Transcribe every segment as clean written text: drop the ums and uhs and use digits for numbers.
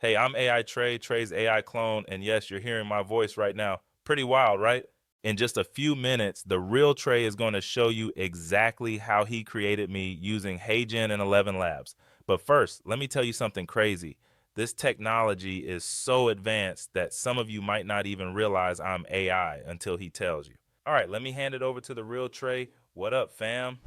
Hey, I'm AI Trey, Trey's AI clone, and yes, you're hearing my voice right now. Pretty wild, right? In just a few minutes, the real Trey is going to show you exactly how he created me using Heygen and 11 Labs. But first, let me tell you something crazy. This technology is so advanced that some of you might not even realize I'm AI until he tells you. All right, let me hand it over to the real Trey. What up, fam?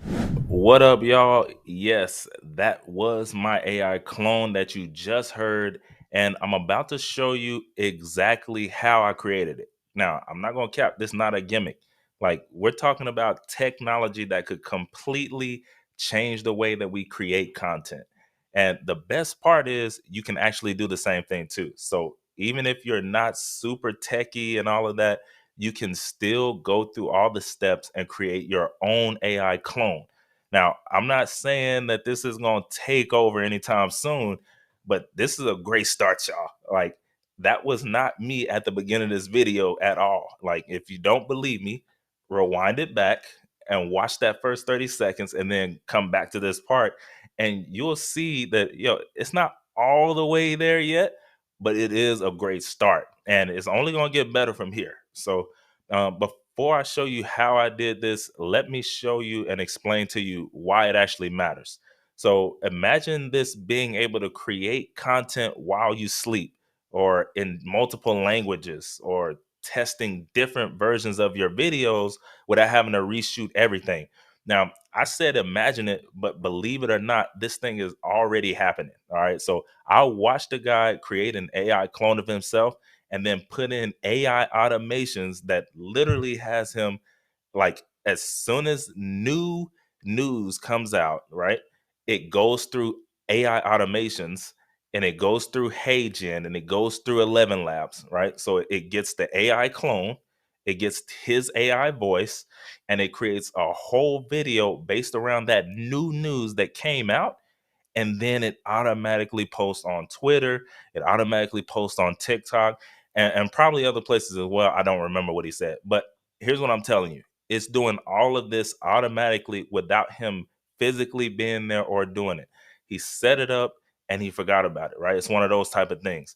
What up, y'all? Yes, that was my AI clone that you just heard, and I'm about to show you exactly how I created it. Now, I'm not gonna cap, this is not a gimmick. Like, we're talking about technology that could completely change the way that we create content. And the best part is you can actually do the same thing too. So even if you're not super techie and all of that, you can still go through all the steps and create your own AI clone. Now, I'm not saying that this is going to take over anytime soon, but this is a great start, y'all. Like, that was not me at the beginning of this video at all. Like, if you don't believe me, rewind it back and watch that first 30 seconds and then come back to this part, and you'll see that, it's not all the way there yet, but it is a great start, and it's only going to get better from here. So, before I show you how I did this, let me show you and explain to you why it actually matters. So imagine this being able to create content while you sleep, or in multiple languages, or testing different versions of your videos without having to reshoot everything. Now, I said imagine it, but believe it or not, this thing is already happening. All right. So I watched a guy create an AI clone of himself and then put in AI automations that literally has him, like, as soon as new news comes out, right? It goes through AI automations, and it goes through HeyGen, and it goes through 11 Labs, right? So it gets the AI clone, it gets his AI voice, and it creates a whole video based around that new news that came out, and then it automatically posts on Twitter, it automatically posts on TikTok, and probably other places as well. I don't remember what he said, but here's what I'm telling you. It's doing all of this automatically without him physically being there or doing it. He set it up and he forgot about it, right? It's one of those type of things.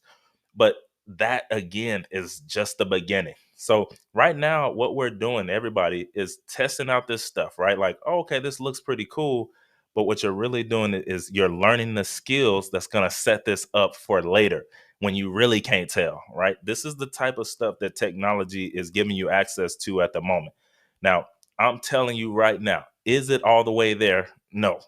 But that again is just the beginning. So right now, what we're doing, everybody, is testing out this stuff, right? Like, oh, okay, this looks pretty cool. But what you're really doing is you're learning the skills that's going to set this up for later when you really can't tell, right? This is the type of stuff that technology is giving you access to at the moment. Now, I'm telling you right now, is it all the way there? No,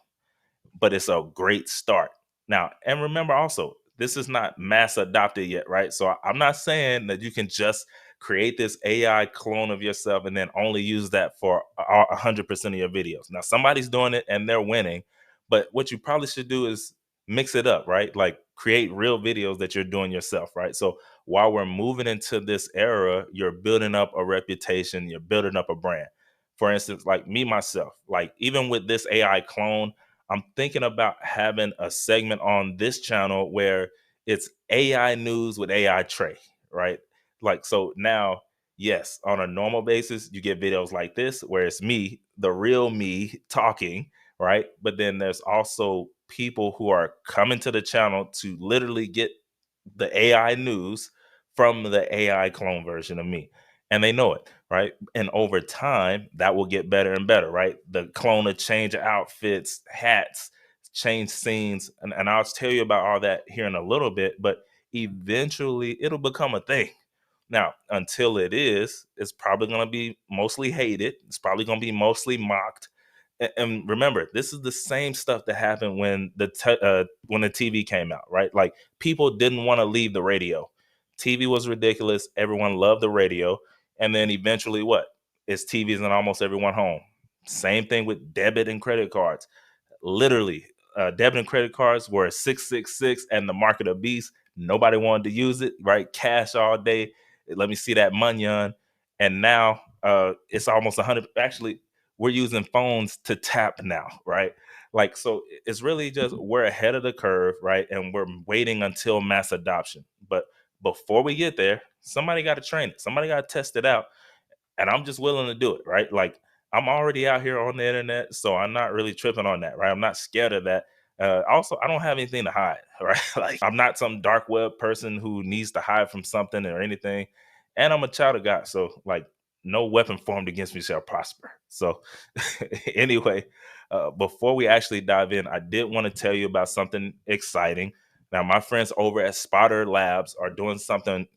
but it's a great start. Now, and remember also, this is not mass adopted yet, right? So I'm not saying that you can just create this AI clone of yourself and then only use that for 100% of your videos. Now, somebody's doing it and they're winning, but what you probably should do is mix it up, right? Like, create real videos that you're doing yourself, right? So while we're moving into this era, you're building up a reputation, you're building up a brand. For instance, like me, myself, like, even with this AI clone, I'm thinking about having a segment on this channel where it's AI news with AI Trey, right? Like, so now, yes, on a normal basis, you get videos like this where it's me, the real me talking, right? But then there's also people who are coming to the channel to literally get the AI news from the AI clone version of me. And they know it, right? And over time, that will get better and better, right? The clone will change outfits, hats, change scenes. And I'll tell you about all that here in a little bit, but eventually it'll become a thing. Now, until it is, it's probably going to be mostly hated. It's probably going to be mostly mocked. And remember, this is the same stuff that happened when when the TV came out, right? Like, people didn't want to leave the radio. TV was ridiculous. Everyone loved the radio. And then eventually, what? It's TVs in almost everyone home. Same thing with debit and credit cards. Literally, debit and credit cards were 666 and the market of beast. Nobody wanted to use it, right? Cash all day. Let me see that money on. And now it's almost 100. Actually, we're using phones to tap now, right? Like, so it's really just we're ahead of the curve, right? And we're waiting until mass adoption. But before we get there, somebody got to train it. Somebody got to test it out, and I'm just willing to do it, right? Like, I'm already out here on the internet, so I'm not really tripping on that, right? I'm not scared of that. Also, I don't have anything to hide, right? Like, I'm not some dark web person who needs to hide from something or anything. And I'm a child of God. So, like, no weapon formed against me shall prosper. So, anyway, before we actually dive in, I did want to tell you about something exciting. Now, my friends over at Spotter Labs are doing something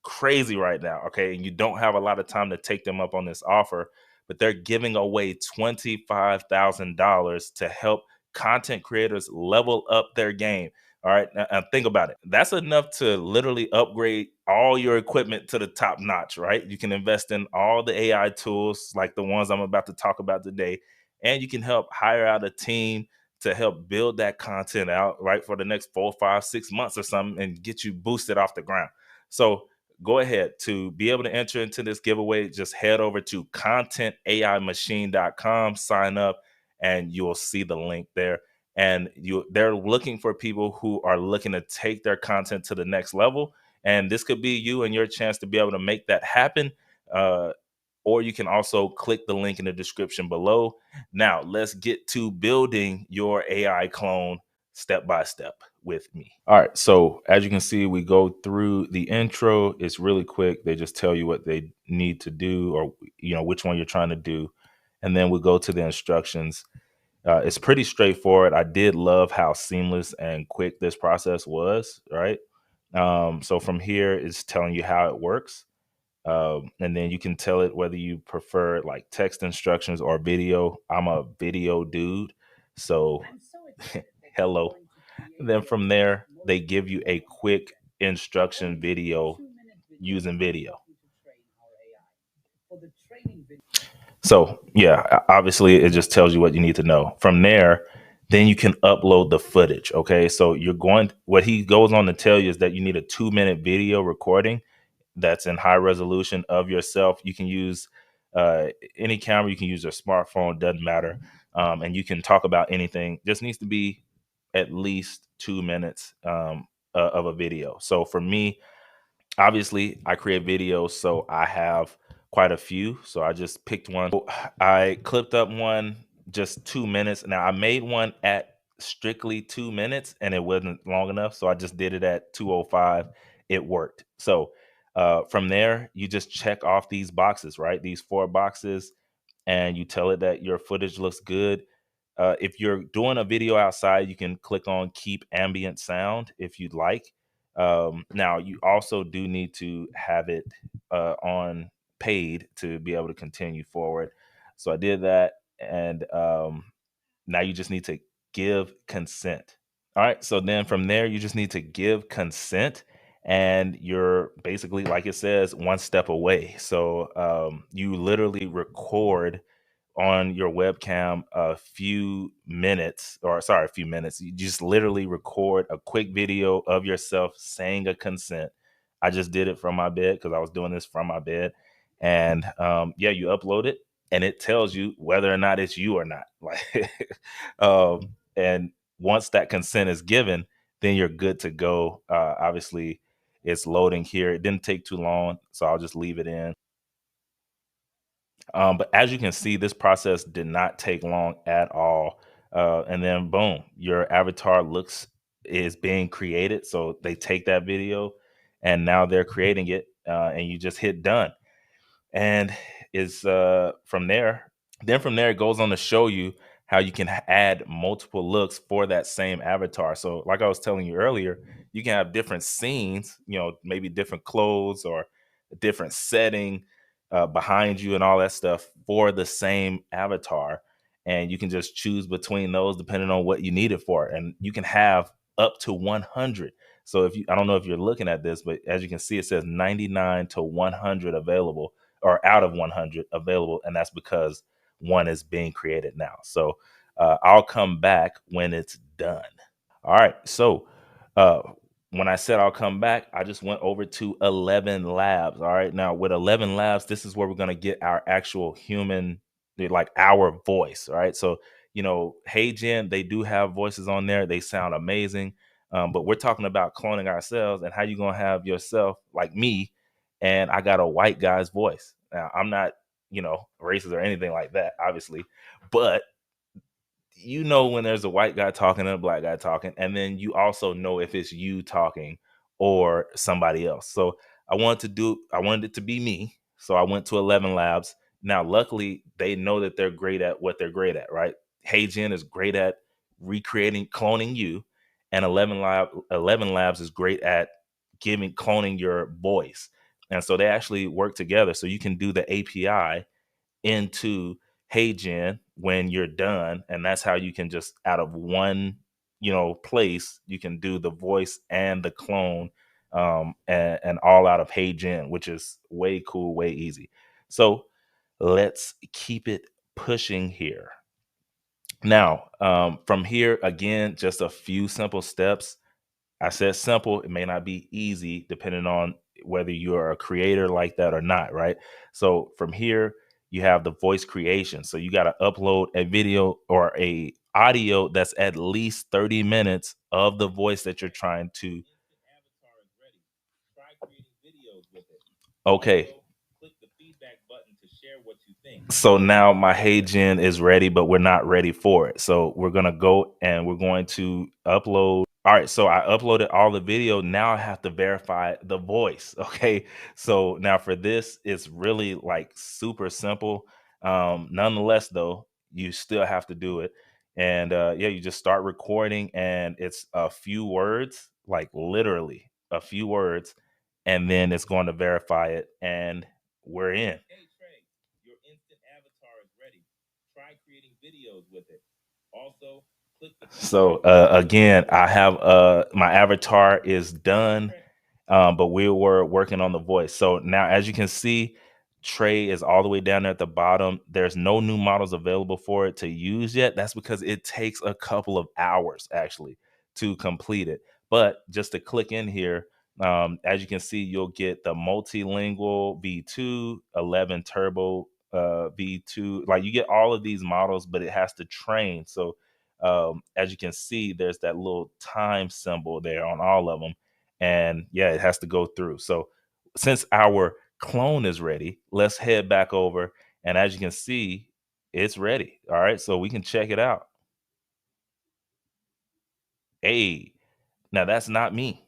crazy right now. Okay. And you don't have a lot of time to take them up on this offer, but they're giving away $25,000 to help content creators level up their game. All right. Now think about it. That's enough to literally upgrade all your equipment to the top notch, right? You can invest in all the AI tools like the ones I'm about to talk about today, and you can help hire out a team to help build that content out, right, for the next 4, 5, 6 months or something and get you boosted off the ground. So go ahead to be able to enter into this giveaway. Just head over to contentaimachine.com, sign up, and you'll see the link there. And they're looking for people who are looking to take their content to the next level. And this could be you and your chance to be able to make that happen. Or you can also click the link in the description below. Now, let's get to building your AI clone step by step with me. All right. So as you can see, we go through the intro. It's really quick. They just tell you what they need to do, or which one you're trying to do. And then we go to the instructions. It's pretty straightforward. I did love how seamless and quick this process was, right? So from here, it's telling you how it works. And then you can tell it whether you prefer like text instructions or video. I'm a video dude. So hello. And then from there, they give you a quick instruction video using video. So yeah, obviously it just tells you what you need to know. From there, then you can upload the footage. Okay. So what he goes on to tell you is that you need a 2-minute video recording that's in high resolution of yourself. You can use any camera, you can use your smartphone, doesn't matter. And you can talk about anything. Just needs to be at least 2 minutes of a video. So for me, obviously I create videos, so I have quite a few. So I just picked one. I clipped up one just 2 minutes. Now I made one at strictly 2 minutes and it wasn't long enough. So I just did it at 2:05. It worked. So from there, you just check off these boxes, right? These 4 boxes, and you tell it that your footage looks good. If you're doing a video outside, you can click on keep ambient sound if you'd like. Now, you also do need to have it on paid to be able to continue forward. So I did that. And now you just need to give consent. All right. So then from there, you just need to give consent. And you're basically, like it says, one step away. So you literally record on your webcam a few minutes, you just literally record a quick video of yourself saying a consent. I just did it from my bed because I was doing this from my bed. And yeah, you upload it and it tells you whether or not it's you or not. Like and once that consent is given, then you're good to go. Obviously it's loading here. It didn't take too long, so I'll just leave it in. But as you can see, this process did not take long at all. And then boom, your avatar is being created. So they take that video and now they're creating it, and you just hit done. And is from there. Then from there, it goes on to show you how you can add multiple looks for that same avatar. So like I was telling you earlier, you can have different scenes, maybe different clothes or a different setting behind you and all that stuff for the same avatar. And you can just choose between those depending on what you need it for. And you can have up to 100. So I don't know if you're looking at this, but as you can see, it says 99 to 100 available, or out of 100 available. And that's because one is being created now. So I'll come back when it's done. All right. So uh, when I said I'll come back, I just went over to 11 Labs. All right. Now with 11 Labs, this is where we're going to get our actual human, like our voice. All right. So, Heygen, they do have voices on there. They sound amazing. But we're talking about cloning ourselves and how you going to have yourself like me. And I got a white guy's voice. Now, I'm not, racist or anything like that, obviously. But you know when there's a white guy talking and a black guy talking, and then you also know if it's you talking or somebody else. So I wanted it to be me. So I went to 11 Labs. Now, luckily, they know that they're great at what they're great at, right? Heygen is great at recreating, cloning you, and 11 Labs is great at cloning your voice. And so they actually work together. So you can do the API into Heygen when you're done, and that's how you can just out of one place you can do the voice and the clone, and all out of Heygen, which is way cool, way easy. So let's keep it pushing here. Now, from here again, just a few simple steps. I said simple. It may not be easy depending on whether you're a creator like that or not, right? So from here, you have the voice creation. So you got to upload a video or a audio that's at least 30 minutes of the voice that you're trying to. Okay. So now my Hey Gen is ready, but we're not ready for it. So we're gonna go and we're going to upload. All right, so I uploaded all the video. Now I have to verify the voice. Okay, so now for this, it's really like super simple. Nonetheless, though, you still have to do it. And yeah, you just start recording, and it's a few words, like literally a few words, and then it's going to verify it, and we're in. Your instant avatar is ready. Try creating videos with it. Also, so again, I have my avatar is done, but we were working on the voice. So now, as you can see, Trey is all the way down there at the bottom. There's no new models available for it to use yet. That's because it takes a couple of hours actually to complete it. But just to click in here, as you can see, you'll get the multilingual V2, 11 Turbo V2. Like you get all of these models, but it has to train. So as you can see, there's that little time symbol there on all of them. And yeah, it has to go through. So since our clone is ready, let's head back over. And as you can see, it's ready. All right, so we can check it out. Hey, now that's not me.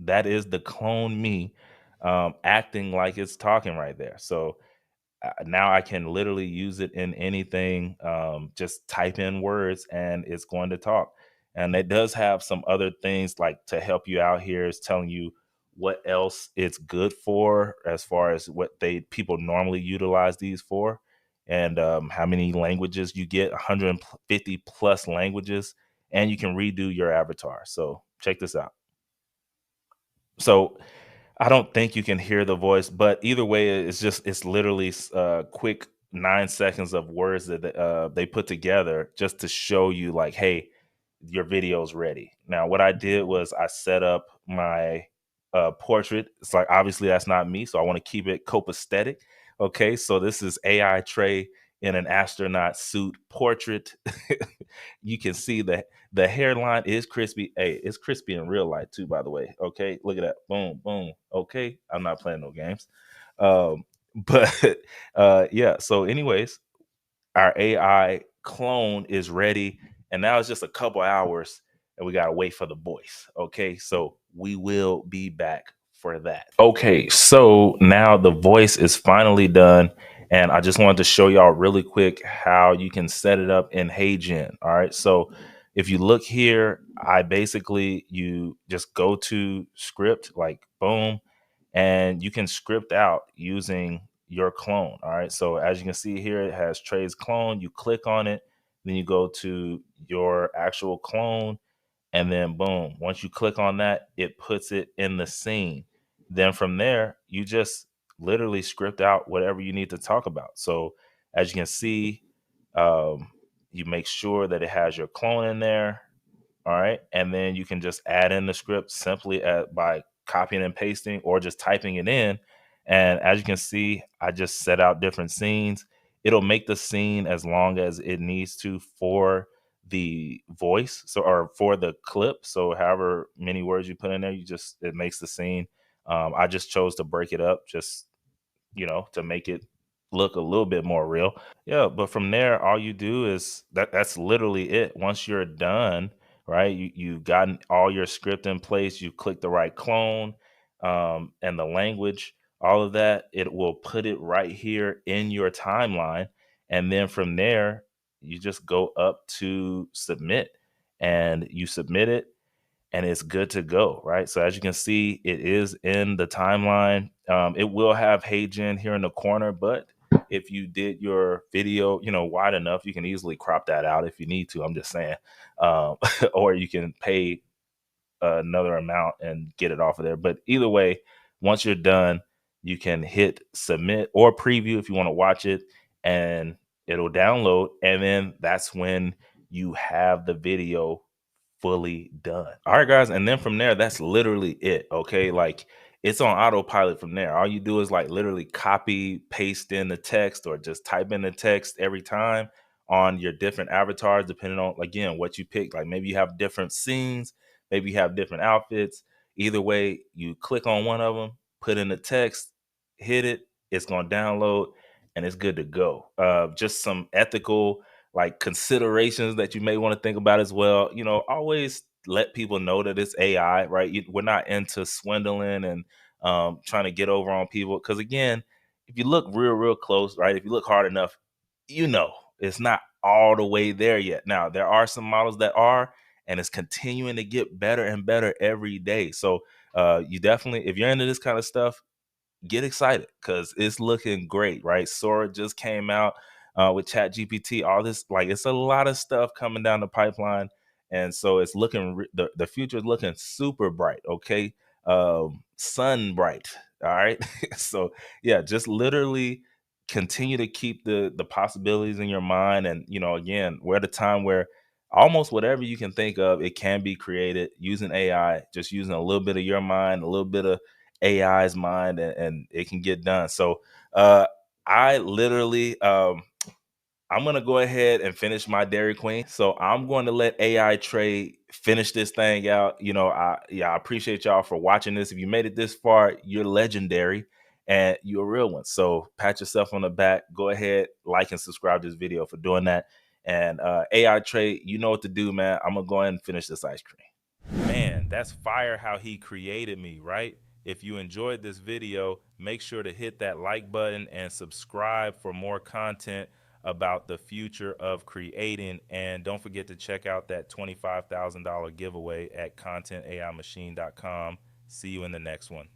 That is the clone me, acting like it's talking right there. So now I can literally use it in anything. Just type in words and it's going to talk. And it does have some other things like to help you out here. It's telling you what else it's good for, as far as what people normally utilize these for, and how many languages you get. 150 plus languages, and you can redo your avatar. So check this out. So I don't think you can hear the voice, but either way, it's literally quick 9 seconds of words that they put together just to show you like, hey, your video's ready. Now, what I did was I set up my portrait. It's like obviously that's not me, so I want to keep it copacetic. Okay, so this is AI Trey in an astronaut suit portrait. You can see the hairline is crispy. Hey, it's crispy in real life too, by the way. Okay, look at that. Boom, boom. Okay, I'm not playing no games. But yeah. So, anyways, our AI clone is ready, and now it's just a couple hours, and we gotta wait for the voice. Okay, so we will be back for that. Okay, so now the voice is finally done, and I just wanted to show y'all really quick how you can set it up in HeyGen. All right, so if you look here, I basically you just go to script, like boom, and you can script out using your clone. All right. So as you can see here, it has Trey's clone. You click on it, then you go to your actual clone, and then boom. Once you click on that, it puts it in the scene. Then from there, you just literally script out whatever you need to talk about. So as you can see, you make sure that it has your clone in there. All right. And then you can just add in the script simply by copying and pasting or just typing it in. And as you can see, I just set out different scenes. It'll make the scene as long as it needs to for the voice. So, or for the clip. So however many words you put in there, it makes the scene. I just chose to break it up just, to make it look a little bit more real. Yeah, but from there, all you do is that's literally it. Once you're done, right? You've gotten all your script in place, you click the right clone, and the language, all of that, it will put it right here in your timeline. And then from there, you just go up to submit and you submit it and it's good to go, right? So as you can see, it is in the timeline. It will have Heygen here in the corner, but if you did your video, wide enough, you can easily crop that out if you need to. I'm just saying, or you can pay another amount and get it off of there. But either way, once you're done, you can hit submit or preview if you want to watch it, and it'll download. And then that's when you have the video fully done. All right, guys. And then from there, that's literally it. Okay. Like it's on autopilot from there. All you do is like literally copy, paste in the text or just type in the text every time on your different avatars, depending on, again, what you pick. Like maybe you have different scenes, maybe you have different outfits. Either way, you click on one of them, put in the text, hit it, it's going to download and it's good to go. Just some ethical like considerations that you may want to think about as well. Always let people know that it's AI, right? We're not into swindling and trying to get over on people. Because again, if you look real close, right? If you look hard enough, it's not all the way there yet. Now, there are some models that are, and it's continuing to get better and better every day. So you definitely, if you're into this kind of stuff, get excited because it's looking great, right? Sora just came out with Chat GPT, all this, like it's a lot of stuff coming down the pipeline. And so it's looking, the future is looking super bright, okay? Sun bright, all right? So yeah, just literally continue to keep the possibilities in your mind. And, again, we're at a time where almost whatever you can think of, it can be created using AI, just using a little bit of your mind, a little bit of AI's mind, and it can get done. So I literally I'm gonna go ahead and finish my Dairy Queen. So I'm going to let AI Trade finish this thing out. I appreciate y'all for watching this. If you made it this far, you're legendary and you're a real one. So pat yourself on the back. Go ahead, like and subscribe to this video for doing that. And AI Trade, you know what to do, man. I'm gonna go ahead and finish this ice cream. Man, that's fire how he created me, right? If you enjoyed this video, make sure to hit that like button and subscribe for more content about the future of creating. And don't forget to check out that $25,000 giveaway at contentaimachine.com. See you in the next one.